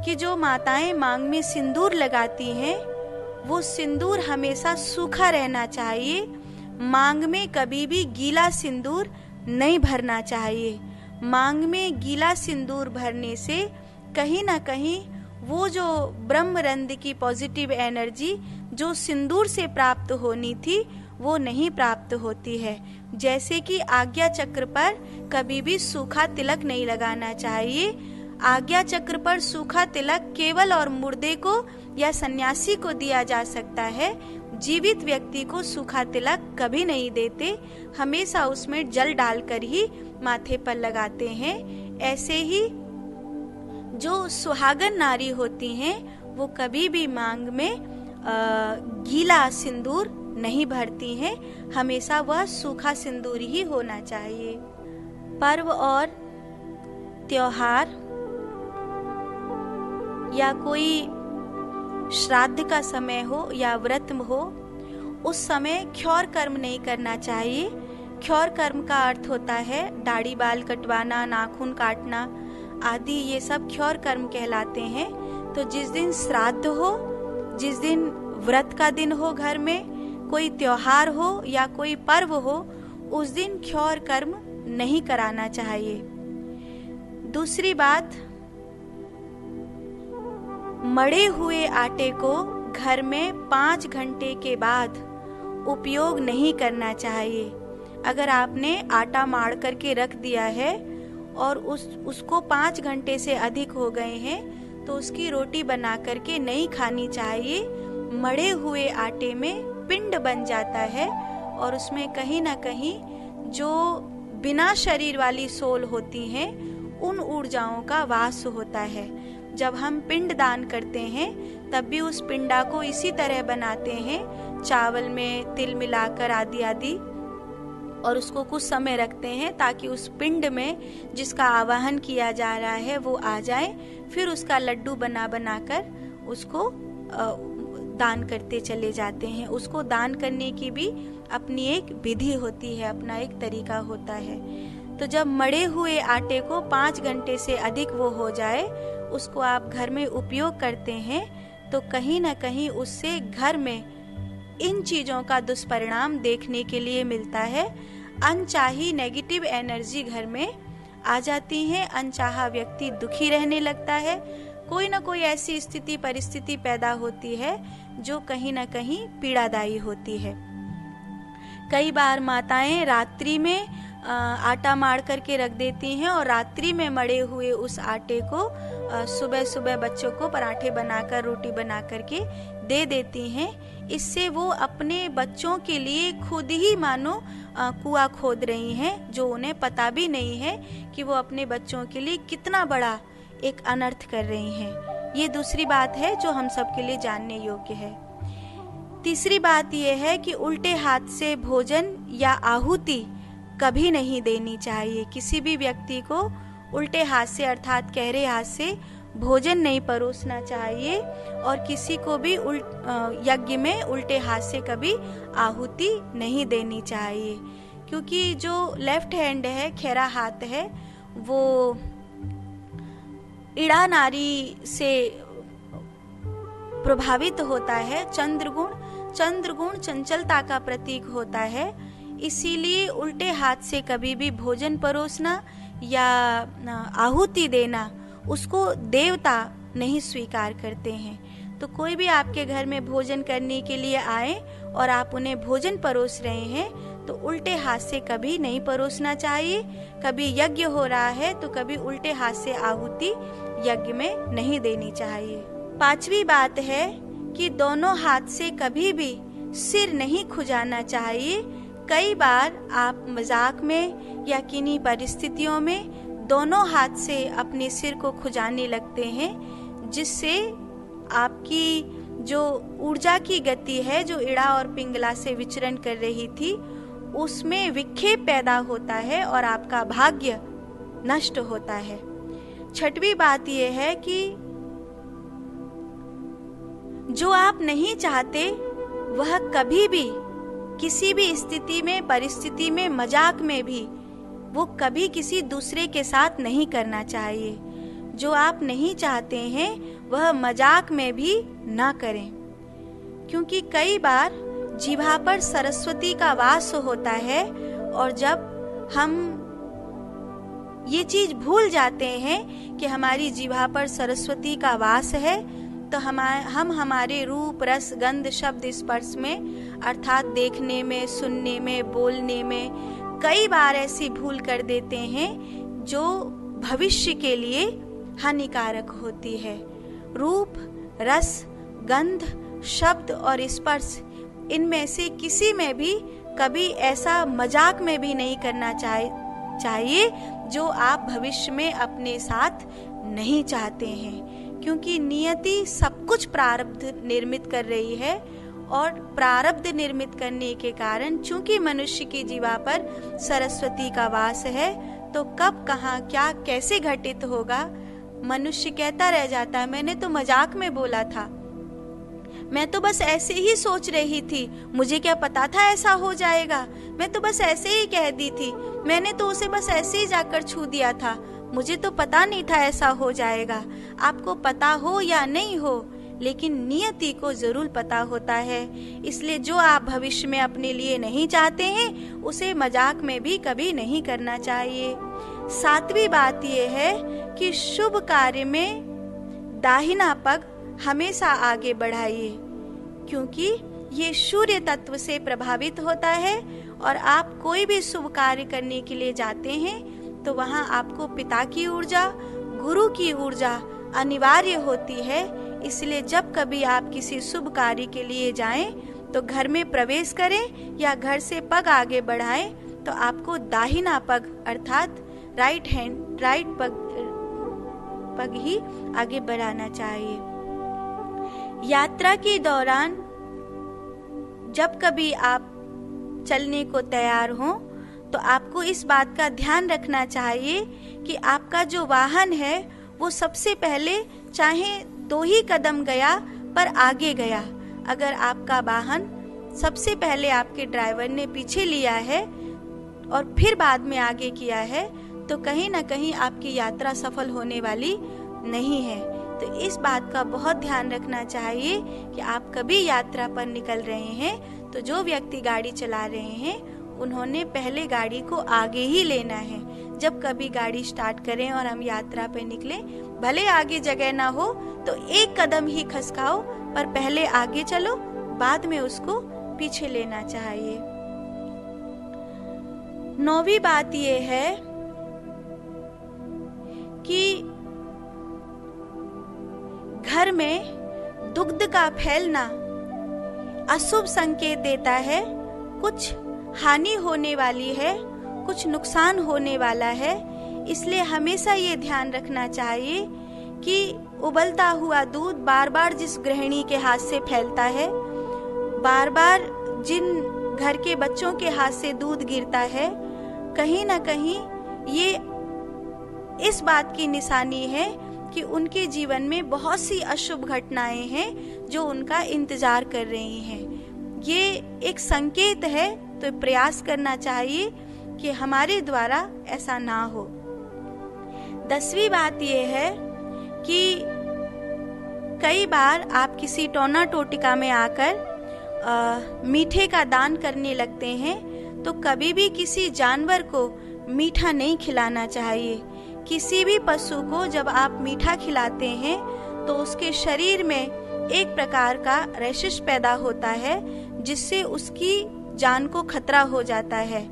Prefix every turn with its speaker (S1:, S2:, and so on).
S1: कि जो माताएं मांग में सिंदूर लगाती हैं वो सिंदूर हमेशा सूखा रहना चाहिए। मांग में कभी भी गीला सिंदूर नहीं भरना चाहिए। मांग में गीला सिंदूर भरने से कहीं ना कहीं वो जो ब्रह्मरंध्र की पॉजिटिव एनर्जी जो सिंदूर से प्राप्त होनी थी वो नहीं प्राप्त होती है। जैसे कि आज्ञा चक्र पर कभी भी सूखा तिलक नहीं लगाना चाहिए। आज्ञा चक्र पर सूखा तिलक केवल और मुर्दे को या सन्यासी को दिया जा सकता है। जीवित व्यक्ति को सूखा तिलक कभी नहीं देते, हमेशा उसमें जल डालकर ही माथे पर लगाते हैं। ऐसे ही जो सुहागन नारी होती हैं वो कभी भी मांग में गीला सिंदूर नहीं भरती हैं, हमेशा वह सूखा सिंदूर ही होना चाहिए। पर्व और त्योहार या कोई श्राद्ध का समय हो या व्रत हो, उस समय क्षौर कर्म नहीं करना चाहिए। क्षौर कर्म का अर्थ होता है दाढ़ी बाल कटवाना, नाखून काटना आदि, ये सब क्षौर कर्म कहलाते हैं। तो जिस दिन श्राद्ध हो, जिस दिन व्रत का दिन हो, घर में कोई त्योहार हो या कोई पर्व हो, उस दिन क्षौर कर्म नहीं कराना चाहिए। दूसरी बात, मढ़े हुए आटे को घर में 5 घंटे के बाद उपयोग नहीं करना चाहिए। अगर आपने आटा माड़ करके रख दिया है और उसको 5 घंटे से अधिक हो गए हैं तो उसकी रोटी बना करके नहीं खानी चाहिए। मढ़े हुए आटे में पिंड बन जाता है और उसमें कहीं ना कहीं जो बिना शरीर वाली सोल होती हैं उन ऊर्जाओं का वास होता है। जब हम पिंड दान करते हैं तब भी उस पिंडा को इसी तरह बनाते हैं, चावल में तिल मिलाकर आदि आदि, और उसको कुछ समय रखते हैं ताकि उस पिंड में जिसका आवाहन किया जा रहा है वो आ जाए। फिर उसका लड्डू बना बनाकर उसको दान करते चले जाते हैं। उसको दान करने की भी अपनी एक विधि होती है, अपना एक तरीका होता है। तो जब मढ़े हुए आटे को 5 घंटे से अधिक वो हो जाए, उसको आप घर में उपयोग करते हैं तो कहीं ना कहीं उससे घर में इन चीजों का दुष्परिणाम देखने के लिए मिलता है। अनचाही नेगेटिव एनर्जी घर में आ जाती है, अनचाहा व्यक्ति दुखी रहने लगता है, कोई ना कोई ऐसी स्थिति परिस्थिति पैदा होती है जो कहीं ना कहीं पीड़ादायी होती है। कई बार माताएं रात्रि में आटा माड़ करके रख देती हैं और रात्रि में मड़े हुए उस आटे को सुबह सुबह बच्चों को पराठे बनाकर रोटी बना करके दे देती हैं। इससे वो अपने बच्चों के लिए खुद ही मानो कुआं खोद रही हैं, जो उन्हें पता भी नहीं है कि वो अपने बच्चों के लिए कितना बड़ा एक अनर्थ कर रही हैं। ये दूसरी बात है जो हम सब के लिए जानने योग्य है। तीसरी बात यह है कि उल्टे हाथ से भोजन या आहुति कभी नहीं देनी चाहिए। किसी भी व्यक्ति को उल्टे हाथ से अर्थात गहरे हाथ से भोजन नहीं परोसना चाहिए और किसी को भी यज्ञ में उल्टे हाथ से कभी आहुति नहीं देनी चाहिए, क्योंकि जो लेफ्ट हैंड है, खैरा हाथ है, वो इड़ा नारी से प्रभावित होता है। चंद्रगुण चंचलता का प्रतीक होता है। इसीलिए उल्टे हाथ से कभी भी भोजन परोसना या आहुति देना उसको देवता नहीं स्वीकार करते हैं। तो कोई भी आपके घर में भोजन करने के लिए आए और आप उन्हें भोजन परोस रहे हैं तो उल्टे हाथ से कभी नहीं परोसना चाहिए। कभी यज्ञ हो रहा है तो कभी उल्टे हाथ से आहुति यज्ञ में नहीं देनी चाहिए। 5वीं बात है कि दोनों हाथ से कभी भी सिर नहीं खुजाना चाहिए। कई बार आप मजाक में या किन्हीं परिस्थितियों में दोनों हाथ से अपने सिर को खुजाने लगते हैं, जिससे आपकी जो ऊर्जा की गति है जो इड़ा और पिंगला से विचरण कर रही थी उसमें विक्षेप पैदा होता है और आपका भाग्य नष्ट होता है। 6वीं बात यह है कि जो आप नहीं चाहते वह कभी भी किसी भी स्थिति में परिस्थिति में मजाक में भी वो कभी किसी दूसरे के साथ नहीं करना चाहिए। जो आप नहीं चाहते हैं वह मजाक में भी ना करें, क्योंकि कई बार जिह्वा पर सरस्वती का वास होता है और जब हम ये चीज भूल जाते हैं कि हमारी जिह्वा पर सरस्वती का वास है, तो हम हमारे रूप, रस, गंध, शब्द, स्पर्श में अर्थात देखने में, सुनने में, बोलने में कई बार ऐसी भूल कर देते हैं जो भविष्य के लिए हानिकारक होती है। रूप, रस, गंध, शब्द और स्पर्श, इनमें से किसी में भी कभी ऐसा मजाक में भी नहीं करना चाहिए जो आप भविष्य में अपने साथ नहीं चाहते हैं, क्योंकि नियति सब कुछ प्रारब्ध निर्मित कर रही है और प्रारब्ध निर्मित करने के कारण चूंकि मनुष्य की जीवा पर सरस्वती का वास है, तो कब, कहाँ, क्या, कैसे घटित होगा मनुष्य कहता रह जाता है, मैंने तो मजाक में बोला था, मैं तो बस ऐसे ही सोच रही थी, मुझे क्या पता था ऐसा हो जाएगा, मैं तो बस ऐसे ही कह दी थी, मैंने तो उसे बस ऐसे ही जाकर छू दिया था, मुझे तो पता नहीं था ऐसा हो जाएगा। आपको पता हो या नहीं हो, लेकिन नियति को जरूर पता होता है, इसलिए जो आप भविष्य में अपने लिए नहीं चाहते हैं उसे मजाक में भी कभी नहीं करना चाहिए। 7वीं बात यह है कि शुभ कार्य में दाहिना पग हमेशा आगे बढ़ाइए, क्योंकि ये सूर्य तत्व से प्रभावित होता है और आप कोई भी शुभ कार्य करने के लिए जाते हैं तो वहां आपको पिता की ऊर्जा, गुरु की ऊर्जा अनिवार्य होती है। इसलिए जब कभी आप किसी शुभ कार्य के लिए जाएं तो घर में प्रवेश करें या घर से पग आगे बढ़ाएं तो आपको दाहिना पग अर्थात राइट पग ही आगे बढ़ाना चाहिए। यात्रा के दौरान जब कभी आप चलने को तैयार हों तो आपको इस बात का ध्यान रखना चाहिए कि आपका जो वाहन है वो सबसे पहले चाहे 2 ही कदम गया पर आगे गया। अगर आपका वाहन सबसे पहले आपके ड्राइवर ने पीछे लिया है और फिर बाद में आगे किया है तो कहीं ना कहीं आपकी यात्रा सफल होने वाली नहीं है। तो इस बात का बहुत ध्यान रखना चाहिए कि आप कभी यात्रा पर निकल रहे हैं तो जो व्यक्ति गाड़ी चला रहे हैं उन्होंने पहले गाड़ी को आगे ही लेना है। जब कभी गाड़ी स्टार्ट करें और हम यात्रा पे निकलें, भले आगे जगह ना हो तो 1 कदम ही खसकाओ, पर पहले आगे चलो, बाद में उसको पीछे लेना चाहिए। 9वीं बात ये है कि घर में दुग्ध का फैलना अशुभ संकेत देता है, कुछ हानि होने वाली है, कुछ नुकसान होने वाला है। इसलिए हमेशा ये ध्यान रखना चाहिए कि उबलता हुआ दूध बार बार जिस गृहिणी के हाथ से फैलता है, बार बार जिन घर के बच्चों के हाथ से दूध गिरता है, कहीं ना कहीं ये इस बात की निशानी है कि उनके जीवन में बहुत सी अशुभ घटनाएं हैं जो उनका इंतजार कर रही हैं। ये एक संकेत है, तो प्रयास करना चाहिए कि हमारे द्वारा ऐसा ना हो। 10वीं बात यह है कि कई बार आप किसी टोना टोटिका में आकर मीठे का दान करने लगते हैं, तो कभी भी किसी जानवर को मीठा नहीं खिलाना चाहिए। किसी भी पशु को जब आप मीठा खिलाते हैं तो उसके शरीर में एक प्रकार का रैशेस पैदा होता है, जिससे उसकी जान को खतरा हो जाता है।